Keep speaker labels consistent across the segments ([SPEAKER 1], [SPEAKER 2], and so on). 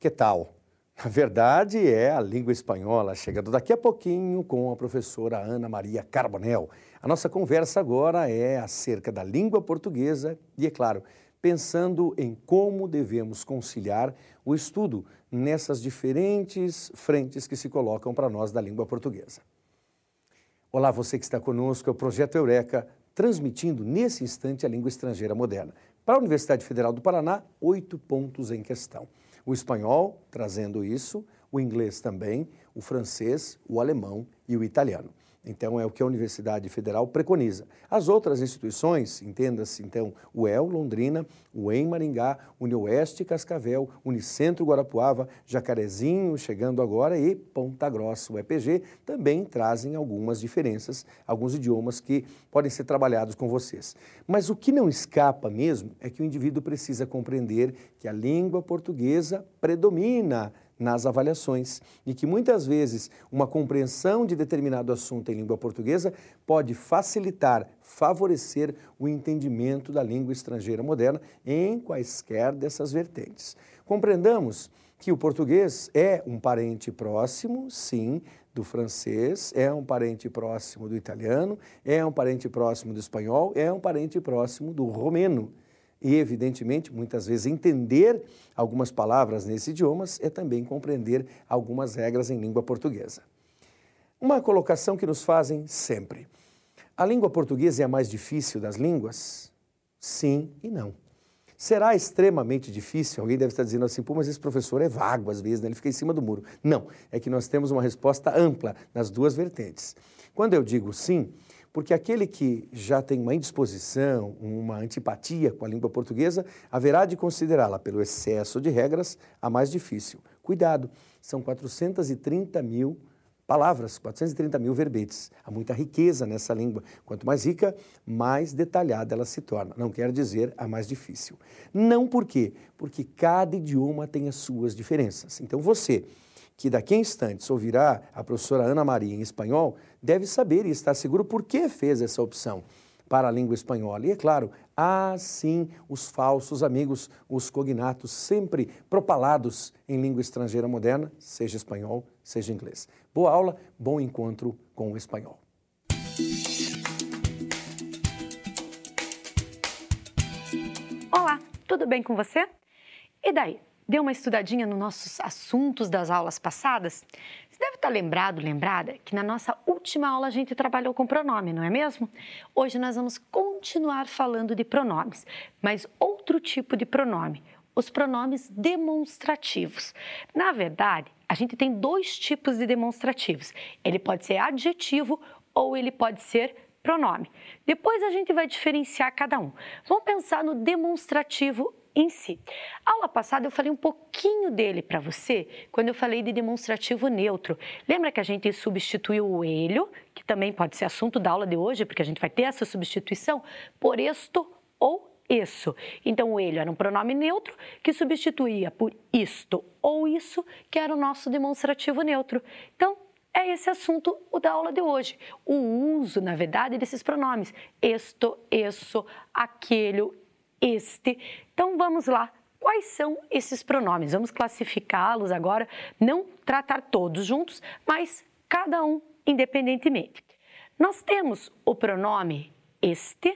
[SPEAKER 1] Que tal? Na verdade, é a língua espanhola, chegando daqui a pouquinho com a professora Ana Maria Carbonell. A nossa conversa agora é acerca da língua portuguesa e, é claro, pensando em como devemos conciliar o estudo nessas diferentes frentes que se colocam para nós da língua portuguesa. Olá, você que está conosco, é o Projeto Eureka, transmitindo nesse instante a língua estrangeira moderna. Para a Universidade Federal do Paraná, 8 pontos em questão. O espanhol, trazendo isso, o inglês também, o francês, o alemão e o italiano. Então, é o que a Universidade Federal preconiza. As outras instituições, entenda-se, então, o UEL Londrina, o EM Maringá, Unioeste Cascavel, Unicentro Guarapuava, Jacarezinho, chegando agora, e Ponta Grossa, o EPG, também trazem algumas diferenças, alguns idiomas que podem ser trabalhados com vocês. Mas o que não escapa mesmo é que o indivíduo precisa compreender que a língua portuguesa predomina nas avaliações e que muitas vezes uma compreensão de determinado assunto em língua portuguesa pode facilitar, favorecer o entendimento da língua estrangeira moderna em quaisquer dessas vertentes. Compreendamos que o português é um parente próximo, sim, do francês, é um parente próximo do italiano, é um parente próximo do espanhol, é um parente próximo do romeno. E, evidentemente, muitas vezes entender algumas palavras nesses idiomas é também compreender algumas regras em língua portuguesa. Uma colocação que nos fazem sempre. A língua portuguesa é a mais difícil das línguas? Sim e não. Será extremamente difícil? Alguém deve estar dizendo assim, pô, mas esse professor é vago às vezes, né? Ele fica em cima do muro. Não, é que nós temos uma resposta ampla nas duas vertentes. Quando eu digo sim, porque aquele que já tem uma indisposição, uma antipatia com a língua portuguesa, haverá de considerá-la, pelo excesso de regras, a mais difícil. Cuidado, são 430 mil palavras, 430 mil verbetes. Há muita riqueza nessa língua. Quanto mais rica, mais detalhada ela se torna. Não quer dizer a mais difícil. Não por quê? Porque cada idioma tem as suas diferenças. Então você, que daqui a instantes ouvirá a professora Ana Maria em espanhol, deve saber e estar seguro por que fez essa opção para a língua espanhola. E é claro, há sim os falsos amigos, os cognatos sempre propalados em língua estrangeira moderna, seja espanhol, seja inglês. Boa aula, bom encontro com o espanhol.
[SPEAKER 2] Olá, tudo bem com você? E daí? Deu uma estudadinha nos nossos assuntos das aulas passadas? Você deve estar lembrada que na nossa última aula a gente trabalhou com pronome, não é mesmo? Hoje nós vamos continuar falando de pronomes, mas outro tipo de pronome, os pronomes demonstrativos. Na verdade, a gente tem dois tipos de demonstrativos. Ele pode ser adjetivo ou ele pode ser pronome. Depois a gente vai diferenciar cada um. Vamos pensar no demonstrativo em si. A aula passada eu falei um pouquinho dele para você quando eu falei de demonstrativo neutro. Lembra que a gente substituiu o elho, que também pode ser assunto da aula de hoje, porque a gente vai ter essa substituição, por esto ou isso. Então o elho era um pronome neutro que substituía por isto ou isso, que era o nosso demonstrativo neutro. Então, é esse assunto o da aula de hoje. O uso, na verdade, desses pronomes. Esto, isso, aquele, este. Então, vamos lá. Quais são esses pronomes? Vamos classificá-los agora, não tratar todos juntos, mas cada um independentemente. Nós temos o pronome este,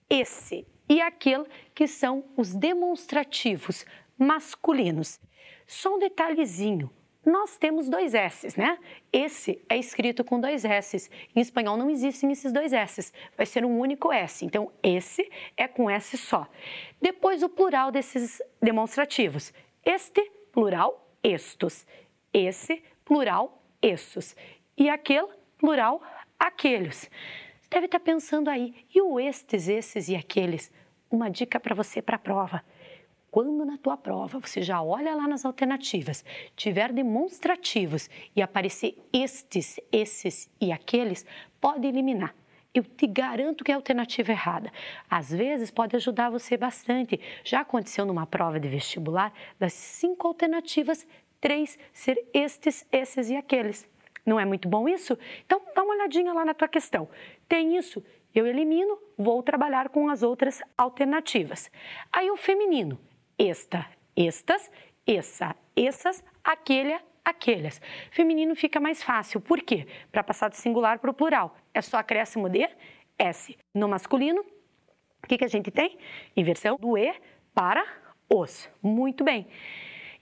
[SPEAKER 2] esse e aquele, que são os demonstrativos masculinos. Só um detalhezinho. Nós temos dois S's, né? Esse é escrito com dois S's. Em espanhol não existem esses dois S's. Vai ser um único S. Então, esse é com S só. Depois, o plural desses demonstrativos. Este, plural, estos. Esse, plural, essos. E aquele, plural, aqueles. Você deve estar pensando aí, e o estes, esses e aqueles? Uma dica para você para a prova. Quando na tua prova você já olha lá nas alternativas, tiver demonstrativos e aparecer estes, esses e aqueles, pode eliminar. Eu te garanto que é a alternativa errada. Às vezes pode ajudar você bastante. Já aconteceu numa prova de vestibular, das 5 alternativas, 3 ser estes, esses e aqueles. Não é muito bom isso? Então dá uma olhadinha lá na tua questão. Tem isso? Eu elimino, vou trabalhar com as outras alternativas. Aí o feminino. Esta, estas, essa, essas, aquele, aqueles. Feminino fica mais fácil. Por quê? Para passar do singular para o plural. É só acréscimo de S. No masculino, o que a gente tem? Inversão do E para os. Muito bem.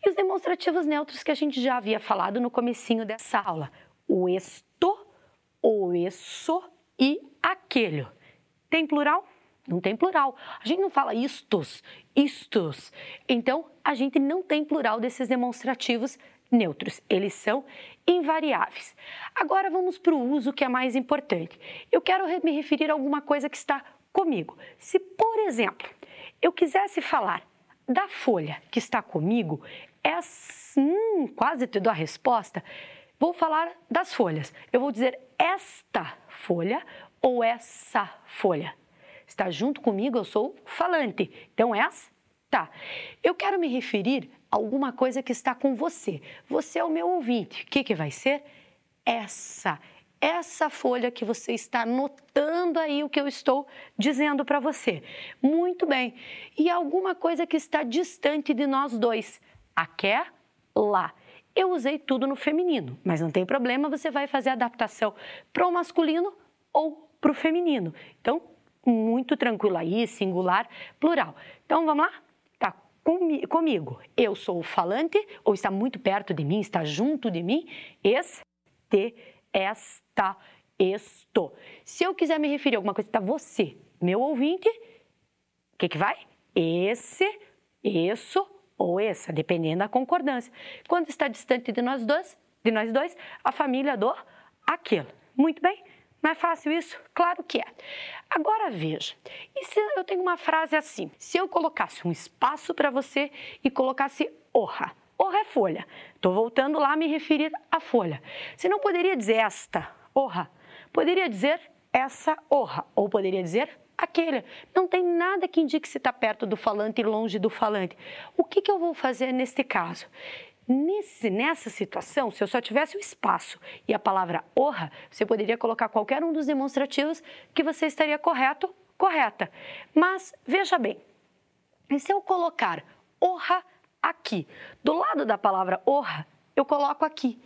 [SPEAKER 2] E os demonstrativos neutros que a gente já havia falado no comecinho dessa aula. O esto, o isso e aquele. Tem plural? Não tem plural. A gente não fala istos, istos. Então, a gente não tem plural desses demonstrativos neutros. Eles são invariáveis. Agora, vamos para o uso que é mais importante. Eu quero me referir a alguma coisa que está comigo. Se, por exemplo, eu quisesse falar da folha que está comigo, quase te dou a resposta. Vou falar das folhas. Eu vou dizer esta folha ou essa folha. Está junto comigo, eu sou falante. Então, esta. Eu quero me referir a alguma coisa que está com você. Você é o meu ouvinte. O que vai ser? Essa folha que você está notando aí o que eu estou dizendo para você. Muito bem. E alguma coisa que está distante de nós dois. Aquela. Eu usei tudo no feminino, mas não tem problema, você vai fazer a adaptação para o masculino ou para o feminino. Então, muito tranquilo aí, singular, plural. Então, vamos lá? Tá comigo. Eu sou o falante, ou está muito perto de mim, está junto de mim. Este, esta, esto. Se eu quiser me referir a alguma coisa, está você, meu ouvinte, o que vai? Esse, isso ou essa, dependendo da concordância. Quando está distante de nós dois, a família do aquele. Muito bem? Não é fácil isso? Claro que é. Agora veja, e se eu tenho uma frase assim? Se eu colocasse um espaço para você e colocasse orra. Orra é folha. Estou voltando lá a me referir à folha. Você não poderia dizer esta orra. Poderia dizer essa orra. Ou poderia dizer aquele. Não tem nada que indique se está perto do falante e longe do falante. O que eu vou fazer neste caso? Nessa situação, se eu só tivesse o espaço e a palavra orra, você poderia colocar qualquer um dos demonstrativos que você estaria correta. Mas, veja bem, e se eu colocar orra aqui, do lado da palavra orra, eu coloco aqui.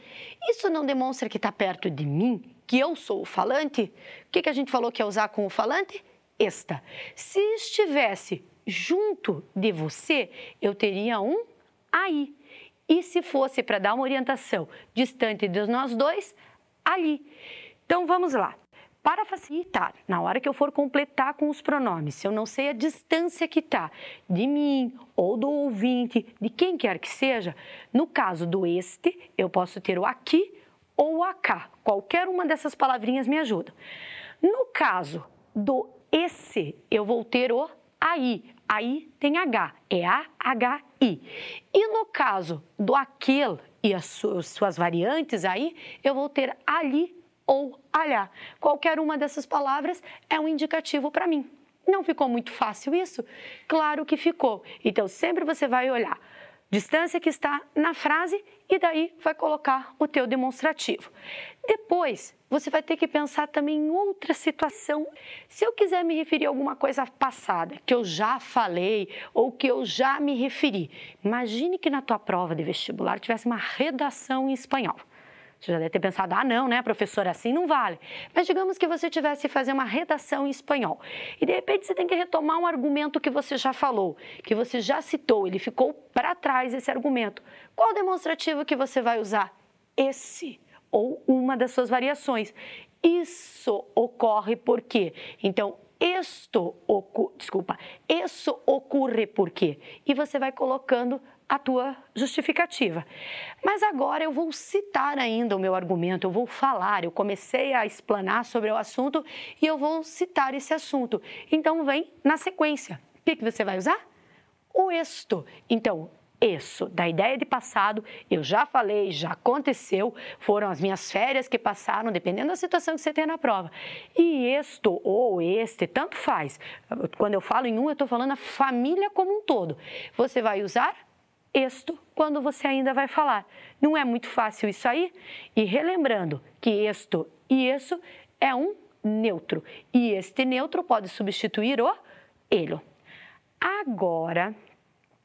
[SPEAKER 2] Isso não demonstra que está perto de mim, que eu sou o falante? O que a gente falou que ia usar com o falante? Esta. Se estivesse junto de você, eu teria um aí. E se fosse para dar uma orientação distante de nós dois, ali. Então, vamos lá. Para facilitar, na hora que eu for completar com os pronomes, se eu não sei a distância que está de mim ou do ouvinte, de quem quer que seja, no caso do este, eu posso ter o aqui ou o acá. Qualquer uma dessas palavrinhas me ajuda. No caso do esse, eu vou ter o aí. Aí tem H, é A-H-I. E no caso do aquele e as suas variantes aí, eu vou ter ali ou alhá. Qualquer uma dessas palavras é um indicativo para mim. Não ficou muito fácil isso? Claro que ficou. Então, sempre você vai olhar distância que está na frase e daí vai colocar o teu demonstrativo. Depois, você vai ter que pensar também em outra situação. Se eu quiser me referir a alguma coisa passada, que eu já falei ou que eu já me referi, imagine que na tua prova de vestibular tivesse uma redação em espanhol. Você já deve ter pensado, não, né, professora, assim não vale. Mas digamos que você tivesse que fazer uma redação em espanhol e de repente você tem que retomar um argumento que você já falou, que você já citou, ele ficou para trás esse argumento. Qual demonstrativo que você vai usar? Esse ou uma das suas variações. Isso ocorre por quê? Então, isso ocorre por quê? E você vai colocando a tua justificativa. Mas agora eu vou citar ainda o meu argumento, eu vou falar, eu comecei a explanar sobre o assunto e eu vou citar esse assunto. Então, vem na sequência. O que você vai usar? O esto. Então, isso, da ideia de passado, eu já falei, já aconteceu, foram as minhas férias que passaram, dependendo da situação que você tem na prova. E esto ou este, tanto faz. Quando eu falo em um, eu estou falando a família como um todo. Você vai usar esto quando você ainda vai falar. Não é muito fácil isso aí? E relembrando que esto e isso é um neutro. E este neutro pode substituir o ele. Agora,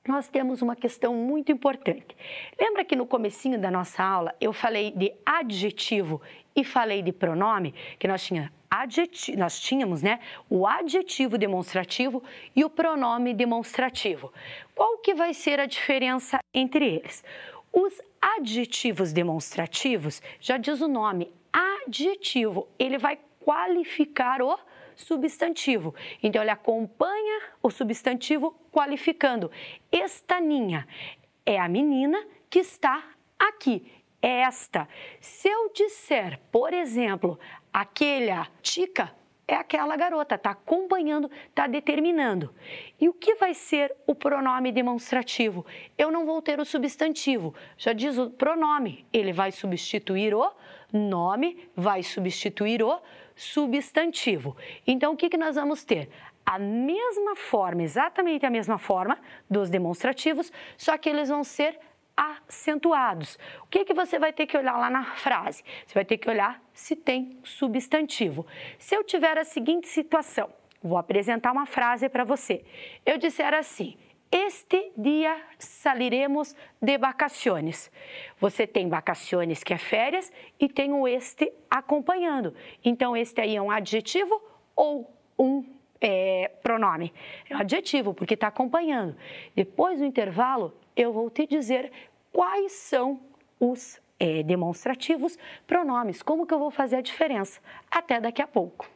[SPEAKER 2] nós temos uma questão muito importante. Lembra que no comecinho da nossa aula eu falei de adjetivo e falei de pronome, que nós tínhamos, né, o adjetivo demonstrativo e o pronome demonstrativo. Qual que vai ser a diferença entre eles? Os adjetivos demonstrativos, já diz o nome, adjetivo, ele vai qualificar o substantivo. Então, ele acompanha o substantivo qualificando. Esta Ninha é a menina que está aqui. Esta. Se eu disser, por exemplo, aquela Tica, é aquela garota, está acompanhando, está determinando. E o que vai ser o pronome demonstrativo? Eu não vou ter o substantivo. Já diz o pronome, ele vai substituir o nome, vai substituir o substantivo. Então, o que nós vamos ter? A mesma forma, exatamente a mesma forma dos demonstrativos, só que eles vão ser acentuados. O que você vai ter que olhar lá na frase? Você vai ter que olhar se tem substantivo. Se eu tiver a seguinte situação, vou apresentar uma frase para você. Eu disser assim: este dia saliremos de vacaciones. Você tem vacaciones, que é férias, e tem o este acompanhando. Então, este aí é um adjetivo ou um pronome? É um adjetivo, porque está acompanhando. Depois do intervalo, eu vou te dizer quais são os demonstrativos, pronomes, como que eu vou fazer a diferença. Até daqui a pouco.